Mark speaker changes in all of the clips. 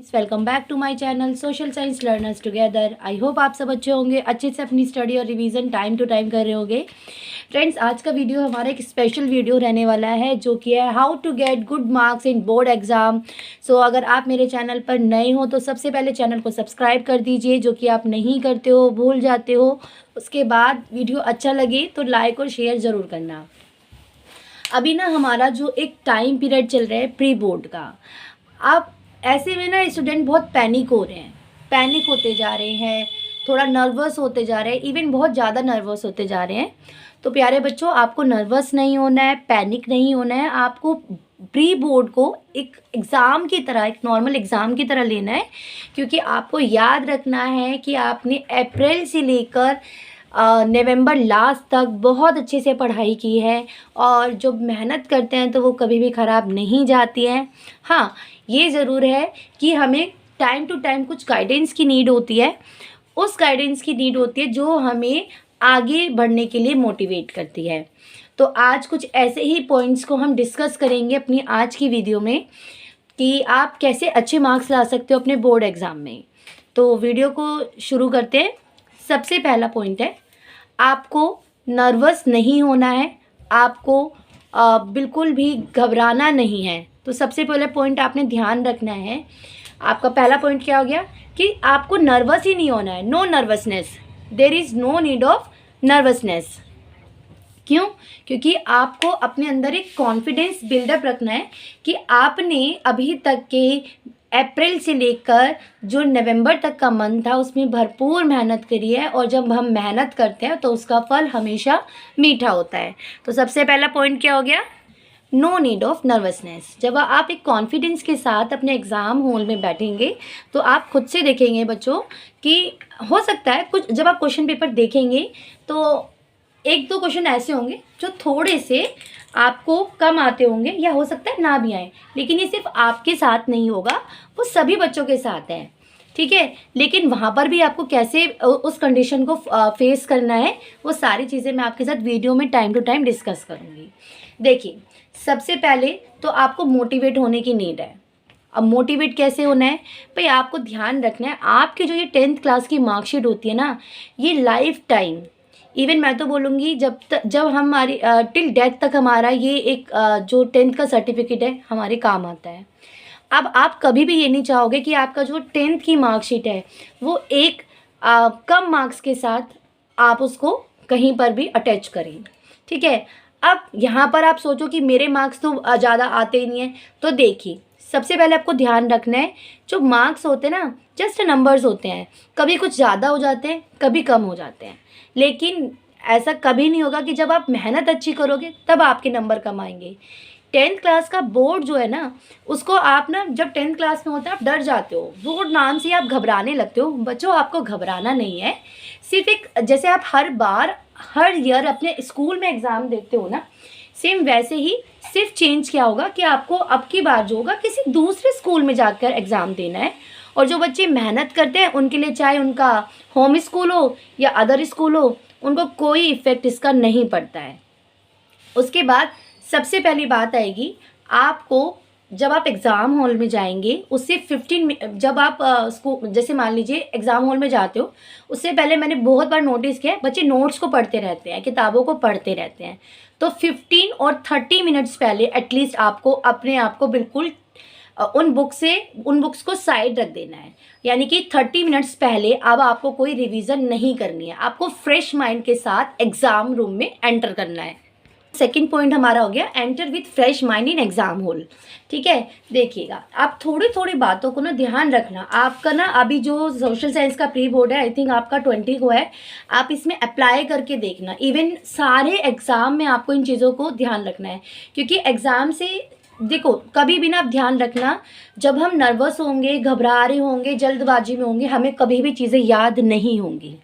Speaker 1: Welcome back to my channel social science learners together. I hope आप सब अच्छे होंगे, अच्छे से अपनी स्टडी और रिवीजन टाइम टू टाइम कर रहे होंगे। फ्रेंड्स, आज का वीडियो हमारा एक स्पेशल वीडियो रहने वाला है जो कि है how to get good marks in board exam. So अगर आप मेरे चैनल पर नए हो तो सबसे पहले चैनल को सब्सक्राइब कर दीजिए, जो कि आप नहीं करते हो, भूल जाते हो। उसके बाद वीडियो अच्छा लगे तो लाइक और शेयर ज़रूर करना। अभी ना हमारा जो एक टाइम पीरियड चल रहा है प्री बोर्ड का, अब ऐसे में ना स्टूडेंट बहुत पैनिक हो रहे हैं, पैनिक होते जा रहे हैं, थोड़ा नर्वस होते जा रहे हैं, इवन बहुत ज़्यादा नर्वस होते जा रहे हैं। तो प्यारे बच्चों, आपको नर्वस नहीं होना है, पैनिक नहीं होना है। आपको प्री बोर्ड को एक एग्ज़ाम की तरह, एक नॉर्मल एग्ज़ाम की तरह लेना है, क्योंकि आपको याद रखना है कि आपने अप्रैल से लेकर नवंबर लास्ट तक बहुत अच्छे से पढ़ाई की है, और जब मेहनत करते हैं तो वो कभी भी ख़राब नहीं जाती है। हाँ, ये ज़रूर है कि हमें टाइम टू टाइम कुछ गाइडेंस की नीड होती है, उस गाइडेंस की नीड होती है जो हमें आगे बढ़ने के लिए मोटिवेट करती है। तो आज कुछ ऐसे ही पॉइंट्स को हम डिस्कस करेंगे अपनी आज की वीडियो में कि आप कैसे अच्छे मार्क्स ला सकते हो अपने बोर्ड एग्ज़ाम में। तो वीडियो को शुरू करते हैं। सबसे पहला पॉइंट है, आपको नर्वस नहीं होना है, आपको बिल्कुल भी घबराना नहीं है। तो सबसे पहले पॉइंट आपने ध्यान रखना है। आपका पहला पॉइंट क्या हो गया कि आपको नर्वस ही नहीं होना है। No nervousness, there is no need of nervousness. क्यों? क्योंकि आपको अपने अंदर एक कॉन्फिडेंस बिल्डअप रखना है कि आपने अभी तक के अप्रैल से लेकर जो नवंबर तक का मंथ था उसमें भरपूर मेहनत करी है, और जब हम मेहनत करते हैं तो उसका फल हमेशा मीठा होता है। तो सबसे पहला पॉइंट क्या हो गया? No need of nervousness. जब आप एक कॉन्फिडेंस के साथ अपने एग्ज़ाम हॉल में बैठेंगे तो आप खुद से देखेंगे बच्चों कि हो सकता है कुछ, जब आप क्वेश्चन पेपर देखेंगे तो एक दो क्वेश्चन ऐसे होंगे जो थोड़े से आपको कम आते होंगे, या हो सकता है ना भी आए, लेकिन ये सिर्फ आपके साथ नहीं होगा, वो सभी बच्चों के साथ है, ठीक है। लेकिन वहाँ पर भी आपको कैसे उस कंडीशन को फेस करना है, वो सारी चीज़ें मैं आपके साथ वीडियो में टाइम टू टाइम डिस्कस करूँगी। देखिए, सबसे पहले तो आपको मोटिवेट होने की नीड है। अब मोटिवेट कैसे होना है भाई, आपको ध्यान रखना है आपकी जो ये 10th क्लास की मार्कशीट होती है ना, ये लाइफ टाइम, इवन मैं तो बोलूँगी जब हमारी टिल डेथ तक हमारा ये एक जो 10th का सर्टिफिकेट है हमारे काम आता है। अब आप कभी भी ये नहीं चाहोगे कि आपका जो 10th की मार्कशीट है वो एक कम मार्क्स के साथ आप उसको कहीं पर भी अटैच करें, ठीक है। अब यहाँ पर आप सोचो कि मेरे मार्क्स तो ज़्यादा आते ही नहीं हैं, तो देखिए सबसे पहले आपको ध्यान रखना है, जो मार्क्स होते हैं ना जस्ट नंबर्स होते हैं, कभी कुछ ज़्यादा हो जाते हैं, कभी कम हो जाते हैं, लेकिन ऐसा कभी नहीं होगा कि जब आप मेहनत अच्छी करोगे तब आपके नंबर कम आएंगे। 10th क्लास का बोर्ड जो है ना, उसको आप ना जब 10th क्लास में होता है आप डर जाते हो, बोर्ड नाम से आप घबराने लगते हो। बच्चों, आपको घबराना नहीं है, सिर्फ एक जैसे आप हर ईयर अपने स्कूल में एग्ज़ाम देते हो ना, सेम वैसे ही सिर्फ चेंज क्या होगा कि आपको अब की बार जो होगा किसी दूसरे स्कूल में जाकर एग्ज़ाम देना है। और जो बच्चे मेहनत करते हैं उनके लिए, चाहे उनका होम स्कूल हो या अदर स्कूल हो, उनको कोई इफ़ेक्ट इसका नहीं पड़ता है। उसके बाद सबसे पहली बात आएगी, आपको जब आप एग्ज़ाम हॉल में जाएंगे उससे 15 जब आप स्कूल जैसे मान लीजिए एग्ज़ाम हॉल में जाते हो, उससे पहले मैंने बहुत बार नोटिस किया है बच्चे नोट्स को पढ़ते रहते हैं, किताबों को पढ़ते रहते हैं। तो 15 और 30 मिनट्स पहले एटलीस्ट आपको अपने आप को बिल्कुल उन बुक्स को साइड रख देना है। यानी कि 30 मिनट्स पहले अब आपको कोई रिवीजन नहीं करनी है, आपको फ्रेश माइंड के साथ एग्ज़ाम रूम में एंटर करना है। सेकंड पॉइंट हमारा हो गया, enter with fresh mind in exam hall, ठीक है। देखिएगा, आप थोड़ी थोड़ी बातों को ना ध्यान रखना। आपका ना अभी जो सोशल साइंस का प्री बोर्ड है, आई थिंक आपका 20 को है, आप इसमें अप्लाई करके देखना। इवन सारे एग्ज़ाम में आपको इन चीज़ों को ध्यान रखना है, क्योंकि एग्ज़ाम से देखो कभी भी ना आप ध्यान रखना, जब हम नर्वस होंगे, घबरा रहे होंगे, जल्दबाजी में होंगे, हमें कभी भी चीज़ें याद नहीं होंगी,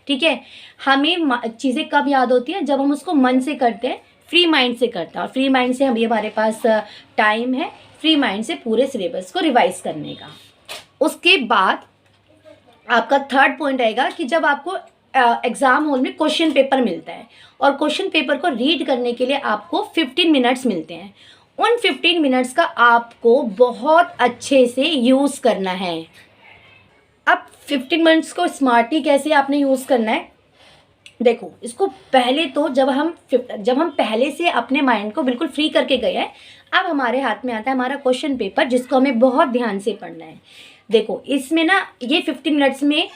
Speaker 1: ठीक है। हमें चीज़ें कब याद होती हैं? जब हम उसको मन से करते हैं, फ्री माइंड से करते हैं, और फ्री माइंड से हमारे पास टाइम है फ्री माइंड से पूरे सिलेबस को रिवाइज करने का। उसके बाद आपका थर्ड पॉइंट आएगा कि जब आपको एग्ज़ाम हॉल में क्वेश्चन पेपर मिलता है, और क्वेश्चन पेपर को रीड करने के लिए आपको 15 मिनट्स मिलते हैं, उन 15 मिनट्स का आपको बहुत अच्छे से यूज़ करना है। अब 15 मिनट्स को स्मार्टली कैसे आपने यूज़ करना है, देखो इसको पहले तो जब हम पहले से अपने माइंड को बिल्कुल फ्री करके गए हैं, अब हमारे हाथ में आता है हमारा क्वेश्चन पेपर, जिसको हमें बहुत ध्यान से पढ़ना है। देखो इसमें ना ये 15 मिनट्स में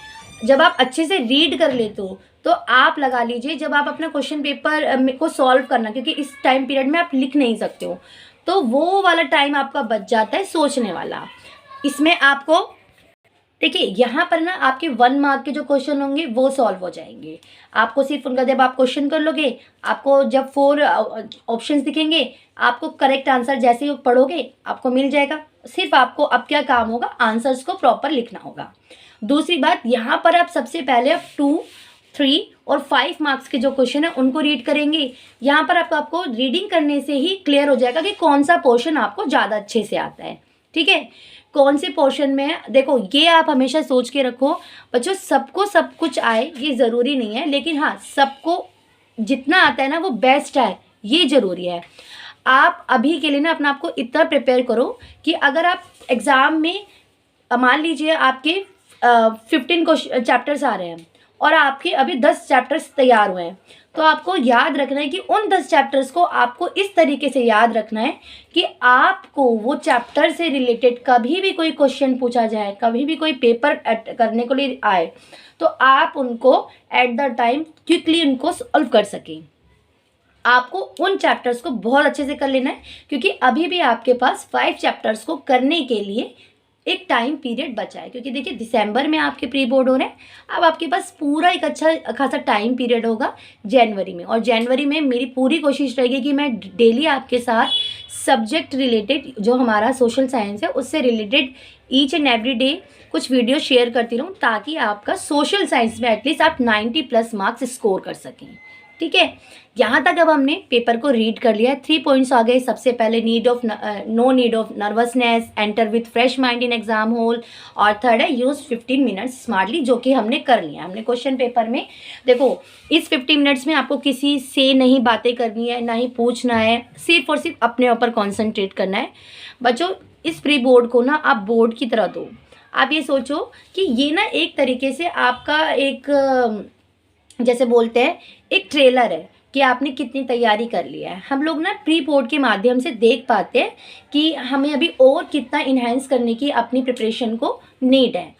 Speaker 1: जब आप अच्छे से रीड कर लेते हो तो आप लगा लीजिए जब आप अपना क्वेश्चन पेपर को सॉल्व करना, क्योंकि इस टाइम पीरियड में आप लिख नहीं सकते हो, तो वो वाला टाइम आपका बच जाता है सोचने वाला। इसमें आपको देखिए यहाँ पर ना आपके 1 मार्क के जो क्वेश्चन होंगे वो सॉल्व हो जाएंगे। आपको सिर्फ उनका जब आप क्वेश्चन कर लोगे, आपको जब 4 ऑप्शंस दिखेंगे, आपको करेक्ट आंसर जैसे ही पढ़ोगे आपको मिल जाएगा। सिर्फ आपको अब क्या काम होगा, आंसर्स को प्रॉपर लिखना होगा। दूसरी बात, यहाँ पर आप सबसे पहले आप 2, 3 और 5 मार्क्स के जो क्वेश्चन है उनको रीड करेंगे। यहाँ पर आपको रीडिंग करने से ही क्लियर हो जाएगा कि कौन सा पोर्शन आपको ज़्यादा अच्छे से आता है। ठीक है, कौन से पोर्शन में, देखो ये आप हमेशा सोच के रखो बच्चों, सबको सब कुछ आए ये ज़रूरी नहीं है, लेकिन हाँ सबको जितना आता है ना वो बेस्ट है, ये ज़रूरी है। आप अभी के लिए ना अपना आपको इतना प्रिपेयर करो कि अगर आप एग्ज़ाम में मान लीजिए आपके 15 चैप्टर्स आ रहे हैं और आपके अभी 10 चैप्टर्स तैयार हुए हैं, तो आपको याद रखना है कि उन 10 चैप्टर्स को आपको इस तरीके से याद रखना है कि आपको वो चैप्टर से रिलेटेड कभी भी कोई क्वेश्चन पूछा जाए, कभी भी कोई पेपर करने के लिए आए, तो आप उनको एट द टाइम क्विकली उनको सॉल्व कर सकें। आपको उन चैप्टर्स को बहुत अच्छे से कर लेना है, क्योंकि अभी भी आपके पास 5 चैप्टर्स को करने के लिए एक टाइम पीरियड बचा है। क्योंकि देखिए दिसंबर में आपके प्री बोर्ड हो रहे हैं, अब आपके पास पूरा एक अच्छा खासा टाइम पीरियड होगा जनवरी में। और जनवरी में मेरी पूरी कोशिश रहेगी कि मैं डेली आपके साथ सब्जेक्ट रिलेटेड जो हमारा सोशल साइंस है उससे related each and every day कुछ वीडियो शेयर करती रहूँ, ताकि आपका सोशल साइंस में एटलीस्ट आप 90+ मार्क्स स्कोर कर सकें। ठीक है, यहाँ तक अब हमने पेपर को रीड कर लिया। 3 पॉइंट्स आ गए। सबसे पहले no need of nervousness, enter with fresh mind in exam hall, और थर्ड है यूज 15 मिनट्स स्मार्टली, जो कि हमने कर लिया। हमने क्वेश्चन पेपर में देखो इस 15 मिनट्स में आपको किसी से नहीं बातें करनी है, ना ही पूछना है, सिर्फ और सिर्फ अपने ऊपर कॉन्सेंट्रेट करना है। बच्चों इस प्री बोर्ड को ना आप बोर्ड की तरह दो। आप ये सोचो कि ये ना एक तरीके से आपका एक जैसे बोलते हैं एक ट्रेलर है कि आपने कितनी तैयारी कर लिया है। हम लोग ना प्री बोर्ड के माध्यम से देख पाते हैं कि हमें अभी और कितना इन्हेंस करने की अपनी प्रिपरेशन को नीड है।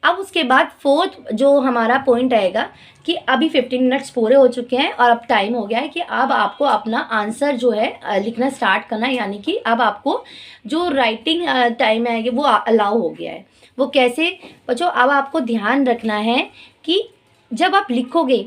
Speaker 1: अब उसके बाद 4th जो हमारा पॉइंट आएगा कि अभी 15 मिनट्स पूरे हो चुके हैं और अब टाइम हो गया है कि अब आपको अपना आंसर जो है लिखना स्टार्ट करना है। यानी कि अब आपको जो राइटिंग टाइम है वो अलाउ हो गया है। वो कैसे बच्चों, अब आपको ध्यान रखना है कि जब आप लिखोगे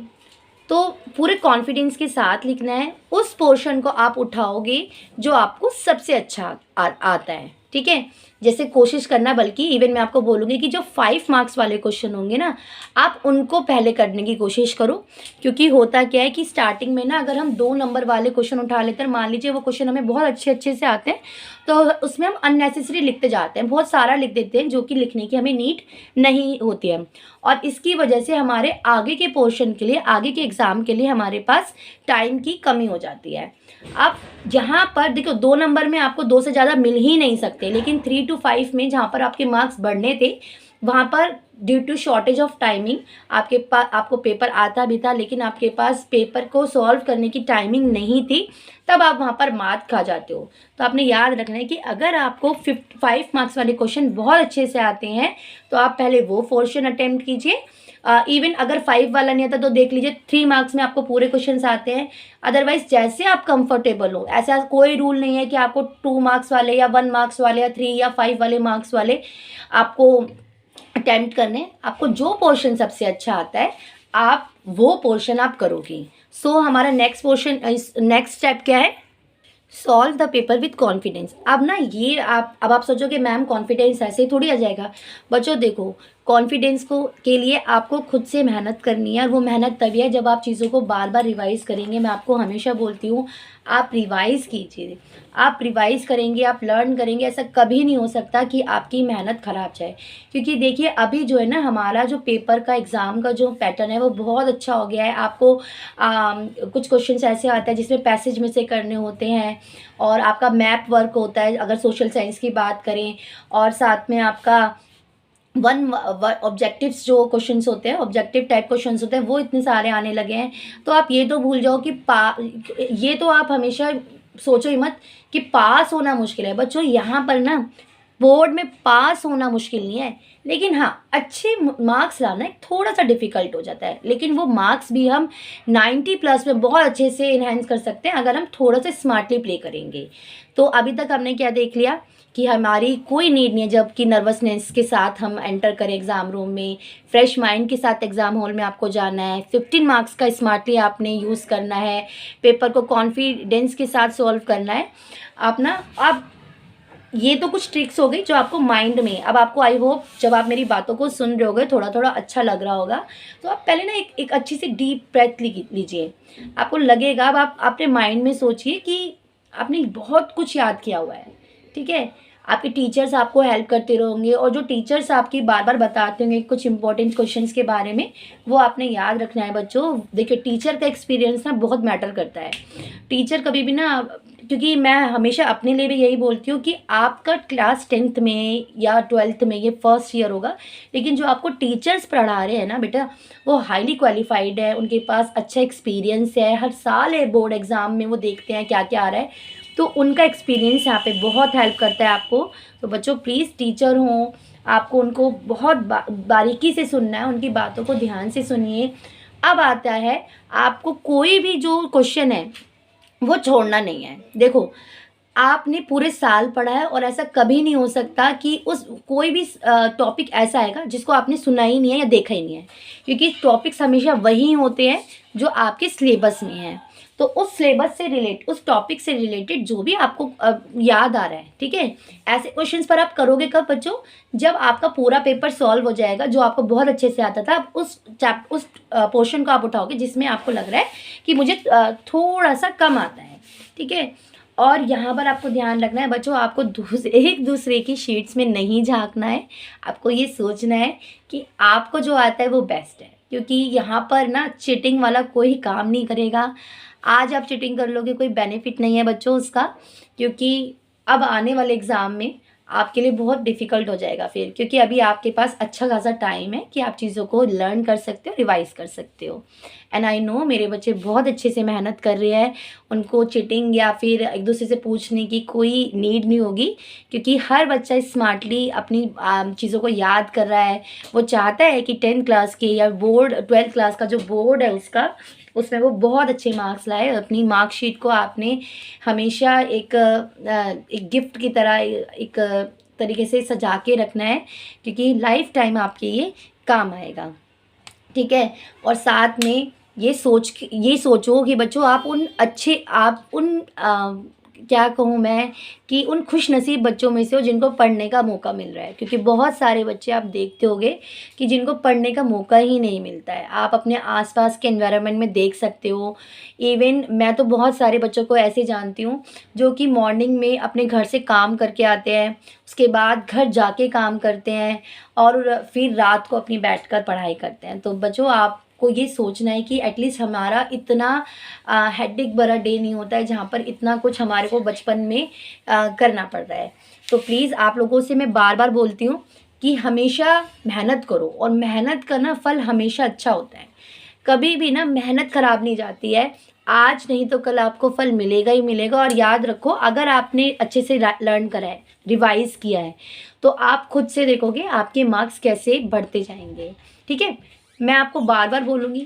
Speaker 1: तो पूरे कॉन्फिडेंस के साथ लिखना है। उस पोर्शन को आप उठाओगे जो आपको सबसे अच्छा आता है। ठीक है, जैसे कोशिश करना, बल्कि इवन मैं आपको बोलूँगी कि जो 5 मार्क्स वाले क्वेश्चन होंगे ना, आप उनको पहले करने की कोशिश करो। क्योंकि होता क्या है कि स्टार्टिंग में ना अगर हम 2 नंबर वाले क्वेश्चन उठा लेते हैं, मान लीजिए वो क्वेश्चन हमें बहुत अच्छे से आते हैं, तो उसमें हम अननेसेसरी लिखते जाते हैं, बहुत सारा लिख देते हैं जो कि लिखने की हमें नीड नहीं होती है। और इसकी वजह से हमारे आगे के पोर्शन के लिए, आगे के एग्ज़ाम के लिए हमारे पास टाइम की कमी हो जाती है। अब यहाँ पर देखो 2 नंबर में आपको 2 से ज़्यादा मिल ही नहीं सकते, लेकिन 3 to 5 में जहाँ पर आपके मार्क्स बढ़ने थे, वहाँ पर due to shortage of timing आपको पेपर आता भी था, लेकिन आपके पास पेपर को सॉल्व करने की टाइमिंग नहीं थी, तब आप वहाँ पर मात खा जाते हो। तो आपने याद रखना है कि अगर आपको 5 मार्क्स वाले क्वेश्चन बहुत अच्छे से आते हैं तो आप पहले वो पोर्शन अटेम्प्ट कीजिए। इवन अगर 5 वाला नहीं आता तो देख लीजिए 3 मार्क्स में आपको पूरे क्वेश्चंस आते हैं। अदरवाइज जैसे आप कंफर्टेबल हो, ऐसा कोई रूल नहीं है कि आपको 2 मार्क्स वाले या 1 मार्क्स वाले या 3 या 5 वाले मार्क्स वाले आपको अटेम्प्ट करने। आपको जो पोर्शन सबसे अच्छा आता है आप वो पोर्शन आप करोगे। सो हमारा नेक्स्ट स्टेप क्या है, solve the paper with confidence. अब ना ये अब आप सोचोगे मैम कॉन्फिडेंस ऐसे ही थोड़ी आ जाएगा। बच्चों देखो कॉन्फिडेंस को के लिए आपको खुद से मेहनत करनी है, और वो मेहनत तभी है जब आप चीज़ों को बार बार रिवाइज़ करेंगे। मैं आपको हमेशा बोलती हूँ, आप रिवाइज़ कीजिए, आप रिवाइज़ करेंगे, आप लर्न करेंगे, ऐसा कभी नहीं हो सकता कि आपकी मेहनत ख़राब जाए। क्योंकि देखिए अभी जो है ना, हमारा जो पेपर का एग्ज़ाम का जो पैटर्न है वो बहुत अच्छा हो गया है। आपको कुछ क्वेश्चंस ऐसे आते हैं जिसमें पैसेज में से करने होते हैं, और आपका मैप वर्क होता है अगर सोशल साइंस की बात करें, और साथ में आपका वन ऑब्जेक्टिव्स जो क्वेश्चंस होते हैं, ऑब्जेक्टिव टाइप क्वेश्चंस होते हैं, वो इतने सारे आने लगे हैं। तो आप ये तो भूल जाओ कि ये तो आप हमेशा सोचो ही मत कि पास होना मुश्किल है। बच्चों यहाँ पर ना बोर्ड में पास होना मुश्किल नहीं है, लेकिन हाँ अच्छे मार्क्स लाना एक थोड़ा सा डिफ़िकल्ट हो जाता है। लेकिन वो मार्क्स भी हम 90+ में बहुत अच्छे से इन्हेंस कर सकते हैं अगर हम थोड़ा सा स्मार्टली प्ले करेंगे। तो अभी तक हमने क्या देख लिया कि हमारी कोई नीड नहीं है जबकि नर्वसनेस के साथ हम एंटर करें एग्ज़ाम रूम में। फ्रेश माइंड के साथ एग्ज़ाम हॉल में आपको जाना है। 15 मार्क्स का स्मार्टली आपने यूज़ करना है। पेपर को कॉन्फिडेंस के साथ सॉल्व करना है। आप ये तो कुछ ट्रिक्स हो गई जो आपको माइंड में, अब आपको आई होप जब आप मेरी बातों को सुन रहे होगे थोड़ा थोड़ा अच्छा लग रहा होगा। तो आप पहले ना एक अच्छी सी डीप ब्रेथ लीजिए। आपको लगेगा, अब आप अपने माइंड में सोचिए कि आपने बहुत कुछ याद किया हुआ है, ठीक है। आपके टीचर्स आपको हेल्प करते रहेंगे, और जो टीचर्स आपकी बार बार बताते होंगे कुछ इंपॉर्टेंट क्वेश्चंस के बारे में, वो आपने याद रखना है। बच्चों देखिए, टीचर का एक्सपीरियंस ना बहुत मैटर करता है। टीचर कभी भी ना, क्योंकि मैं हमेशा अपने लिए भी यही बोलती हूँ कि आपका क्लास 10th में या 12th में ये फर्स्ट ईयर होगा, लेकिन जो आपको टीचर्स पढ़ा रहे हैं ना बेटा, वो हाईली क्वालिफाइड है, उनके पास अच्छा एक्सपीरियंस है। हर साल है बोर्ड एग्ज़ाम में वो देखते हैं क्या क्या आ रहा है, तो उनका एक्सपीरियंस यहाँ पे बहुत हेल्प करता है आपको। तो बच्चों प्लीज़, टीचर हों, आपको उनको बहुत बारीकी से सुनना है, उनकी बातों को ध्यान से सुनिए। अब आता है, आपको कोई भी जो क्वेश्चन है वो छोड़ना नहीं है। देखो, आपने पूरे साल पढ़ा है, और ऐसा कभी नहीं हो सकता कि उस कोई भी टॉपिक ऐसा आएगा जिसको आपने सुना ही नहीं है या देखा ही नहीं है, क्योंकि टॉपिक्स हमेशा वही होते हैं जो आपके सिलेबस में हैं। तो उस सिलेबस से उस टॉपिक से रिलेटेड जो भी आपको याद आ रहा है, ठीक है। ऐसे क्वेश्चंस पर आप करोगे कब बच्चों? जब आपका पूरा पेपर सॉल्व हो जाएगा, जो आपको बहुत अच्छे से आता था, आप उस पोर्शन को आप उठाओगे जिसमें आपको लग रहा है कि मुझे थोड़ा सा कम आता है, ठीक है। और यहाँ पर आपको ध्यान रखना है बच्चों, आपको एक दूसरे की शीट्स में नहीं झांकना है। आपको ये सोचना है कि आपको जो आता है वो बेस्ट है, क्योंकि यहाँ पर ना चीटिंग वाला कोई काम नहीं करेगा। आज आप चीटिंग कर लोगे, कोई बेनिफिट नहीं है बच्चों उसका, क्योंकि अब आने वाले एग्ज़ाम में आपके लिए बहुत डिफ़िकल्ट हो जाएगा फिर, क्योंकि अभी आपके पास अच्छा खासा टाइम है कि आप चीज़ों को लर्न कर सकते हो, रिवाइज़ कर सकते हो। एंड आई नो मेरे बच्चे बहुत अच्छे से मेहनत कर रहे हैं, उनको चीटिंग या फिर एक दूसरे से पूछने की कोई नीड नहीं होगी, क्योंकि हर बच्चा स्मार्टली अपनी चीज़ों को याद कर रहा है। वो चाहता है कि 10th क्लास के या बोर्ड 12th क्लास का जो बोर्ड है उसमें वो बहुत अच्छे मार्क्स लाए। अपनी मार्कशीट को आपने हमेशा एक गिफ्ट की तरह एक तरीके से सजा के रखना है, क्योंकि लाइफ टाइम आपके ये काम आएगा, ठीक है। और साथ में ये सोचो कि बच्चों, आप उन क्या कहूँ मैं, कि उन खुश नसीब बच्चों में से हो जिनको पढ़ने का मौका मिल रहा है, क्योंकि बहुत सारे बच्चे आप देखते होंगे कि जिनको पढ़ने का मौका ही नहीं मिलता है। आप अपने आसपास के एनवायरनमेंट में देख सकते हो। इवन मैं तो बहुत सारे बच्चों को ऐसे जानती हूँ जो कि मॉर्निंग में अपने घर से काम करके आते हैं, उसके बाद घर जाके काम करते हैं, और फिर रात को अपनी बैठकर पढ़ाई करते हैं। तो बच्चों, आपको ये सोचना है कि एटलीस्ट हमारा इतना हेडेक भरा डे नहीं होता है जहाँ पर इतना कुछ हमारे को बचपन में करना पड़ रहा है। तो प्लीज़ आप लोगों से मैं बार बार बोलती हूँ कि हमेशा मेहनत करो, और मेहनत करना फल हमेशा अच्छा होता है। कभी भी ना मेहनत ख़राब नहीं जाती है। आज नहीं तो कल आपको फल मिलेगा ही मिलेगा। और याद रखो, अगर आपने अच्छे से लर्न करा है, रिवाइज़ किया है, तो आप खुद से देखोगे आपके मार्क्स कैसे बढ़ते जाएंगे, ठीक है। मैं आपको बार बार बोलूँगी